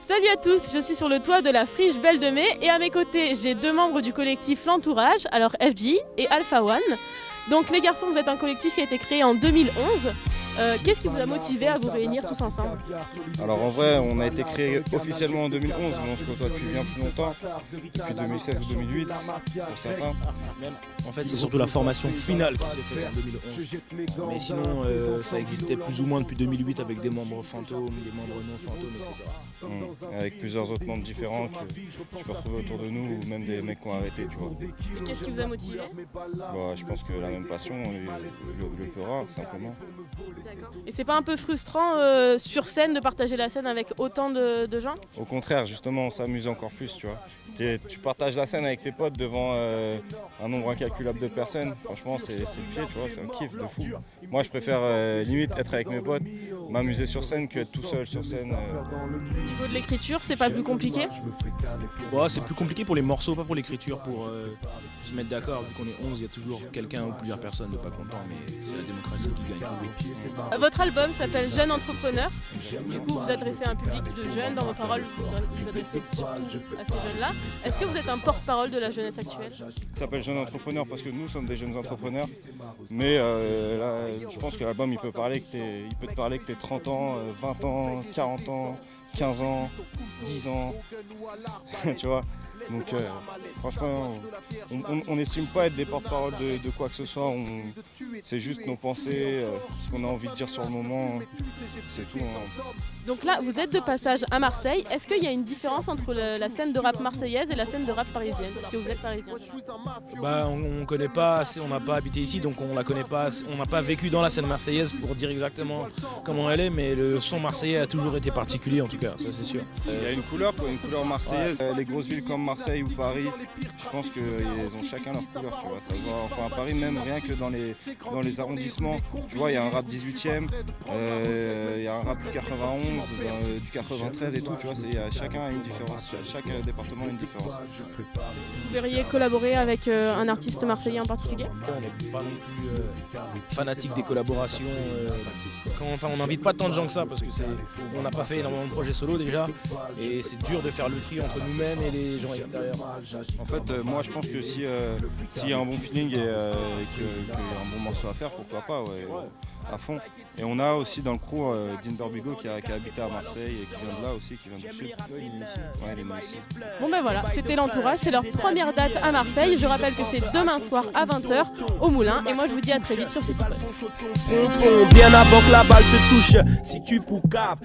Salut à tous, je suis sur le toit de la friche Belle de Mai et à mes côtés j'ai deux membres du collectif L'Entourage, alors FJ et Alpha One. Donc les garçons, vous êtes un collectif qui a été créé en 2011. Qu'est-ce qui vous a motivé à vous réunir tous ensemble? Alors en vrai, on a été créé officiellement en 2011, mais on se côtoie depuis bien plus longtemps, depuis 2007 ou 2008 pour certains. En fait, c'est surtout la formation finale qui s'est faite en 2011. Mais sinon, ça existait plus ou moins depuis 2008 avec des membres fantômes, des membres non fantômes, etc. Avec plusieurs autres membres différents que tu peux retrouver autour de nous, ou même des mecs qui ont arrêté, tu vois. Et qu'est-ce qui vous a motivé? Je pense que la même passion, le Peura, simplement. Et c'est pas un peu frustrant sur scène de partager la scène avec autant de gens? Au contraire, justement, on s'amuse encore plus, tu vois. Tu partages la scène avec tes potes devant un nombre incalculable de personnes. Franchement, c'est le pied, tu vois, c'est un kiff de fou. Moi, je préfère limite être avec mes potes, m'amuser sur scène que être tout seul sur scène. Au niveau de l'écriture, c'est pas plus compliqué? C'est plus compliqué pour les morceaux, pas pour l'écriture, pour se mettre d'accord. Vu qu'on est 11, il y a toujours quelqu'un ou plusieurs personnes de pas contents, mais c'est la démocratie qui gagne. Votre album s'appelle Jeune Entrepreneur. Du coup, vous adressez à un public de jeunes. Dans vos paroles, vous adressez surtout à ces jeunes-là. Est-ce que vous êtes un porte-parole de la jeunesse actuelle? Ça s'appelle Jeune Entrepreneur parce que nous sommes des jeunes entrepreneurs. Mais là, je pense que l'album, il peut te parler que tu 30 ans, 20 ans, 40 ans, 15 ans, 10 ans. Tu vois. Donc franchement, on n'estime pas être des porte-parole de quoi que ce soit. C'est juste nos pensées, ce qu'on a envie de dire sur le moment. C'est tout. Donc là, vous êtes de passage à Marseille. Est-ce qu'il y a une différence entre la scène de rap marseillaise et la scène de rap parisienne? Parce que vous êtes parisien. On connaît pas, on n'a pas habité ici, donc on la connaît pas. On n'a pas vécu dans la scène marseillaise pour dire exactement comment elle est, mais le son marseillais a toujours été particulier en tout cas, ça c'est sûr. Il y a une couleur marseillaise. Les grosses villes comme Marseille ou Paris, je pense qu'ils ont chacun leur couleur, tu vois. Ça se voit, enfin à Paris même, rien que dans les arrondissements, tu vois, il y a un rap 18e, il y a un rap du 91, du 93 et tout, tu vois, chacun a une différence, chaque département a une différence. Vous verriez collaborer avec un artiste marseillais en particulier? On n'est pas non plus fanatique des collaborations. On n'invite pas tant de gens que ça parce que on n'a pas fait énormément de projets solo déjà et c'est dur de faire le tri entre nous-mêmes et les gens extérieurs. En fait, moi je pense que s'il y a un bon feeling et qu'il y a un bon morceau à faire, pourquoi pas, ouais, à fond. Et on a aussi dans le crew Dinder Bigo qui a habité à Marseille et qui vient de là aussi, qui vient du sud. Ouais, il est ici. Ouais, il est né ici. Bon ben voilà, c'était L'Entourage, c'est leur première date à Marseille. Je rappelle que c'est demain soir à 20h au Moulin. Et moi je vous dis à très vite sur CityPost. Bien avant que la balle te touche, si tu poucaves.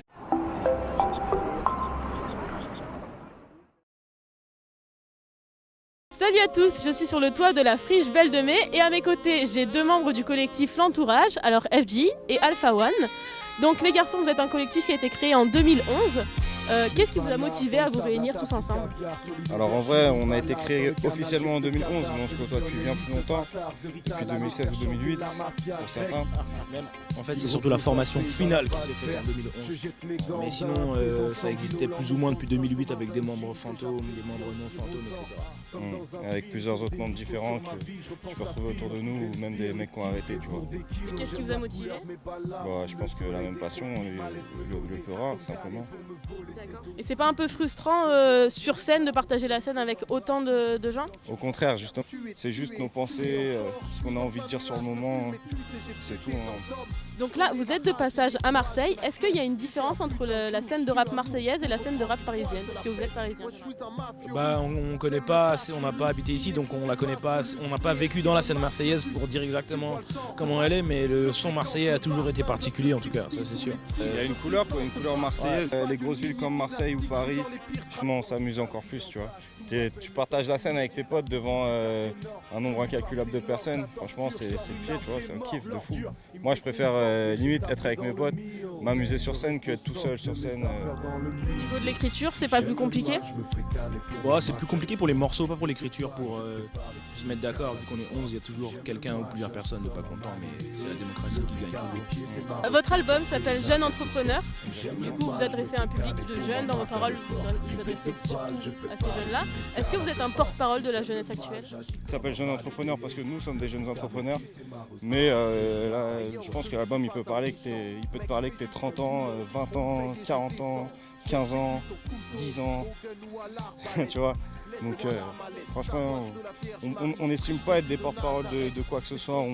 Salut à tous, je suis sur le toit de la friche Belle de Mai et à mes côtés j'ai deux membres du collectif L'Entourage, alors FJ et Alpha One. Donc les garçons, vous êtes un collectif qui a été créé en 2011. Qu'est-ce qui vous a motivé à vous réunir tous ensemble? Alors en vrai, on a été créé officiellement en 2011, mais on se côtoie depuis bien plus longtemps, depuis 2007 ou 2008 pour certains. En fait, c'est surtout la formation finale qui s'est faite en 2011. Mais sinon, ça existait plus ou moins depuis 2008 avec des membres fantômes, des membres non fantômes, etc. Avec plusieurs autres membres différents que tu peux retrouver autour de nous, ou même des mecs qui ont arrêté, tu vois. Et qu'est-ce qui vous a motivé? Je pense que la même passion, le Peura, simplement. Et c'est pas un peu frustrant sur scène de partager la scène avec autant de gens? Au contraire, justement, c'est juste nos pensées, ce qu'on a envie de dire sur le moment. C'est tout. Donc là, vous êtes de passage à Marseille. Est-ce qu'il y a une différence entre la scène de rap marseillaise et la scène de rap parisienne? Parce que vous êtes parisien. On connaît pas, on n'a pas habité ici, donc on la connaît pas. On n'a pas vécu dans la scène marseillaise pour dire exactement comment elle est, mais le son marseillais a toujours été particulier en tout cas, ça c'est sûr. Il y a une couleur marseillaise. Les grosses villes comme Marseille ou Paris, franchement, on s'amuse encore plus, tu vois. Tu partages la scène avec tes potes devant un nombre incalculable de personnes. Franchement, c'est le pied, tu vois, c'est un kiff de fou. Moi, je préfère limite être avec mes potes, m'amuser sur scène que être tout seul sur scène. Au niveau de l'écriture, c'est pas plus compliqué? C'est plus compliqué pour les morceaux, pas pour l'écriture, pour se mettre d'accord. Vu qu'on est 11, il y a toujours quelqu'un ou plusieurs personnes de pas contents, mais c'est la démocratie qui gagne. Votre album s'appelle Jeune Entrepreneur. Du coup, vous adressez à un public de jeunes. Dans vos paroles, vous adressez surtout à ces jeunes-là. Est-ce que vous êtes un porte-parole de la jeunesse actuelle? Il s'appelle Jeune Entrepreneur parce que nous sommes des jeunes entrepreneurs. Mais là, je pense que l'album il peut te parler que t'es 30 ans, 20 ans, 40 ans, 15 ans, 10 ans. Tu vois. Donc franchement, on n'estime pas être des porte-parole de quoi que ce soit.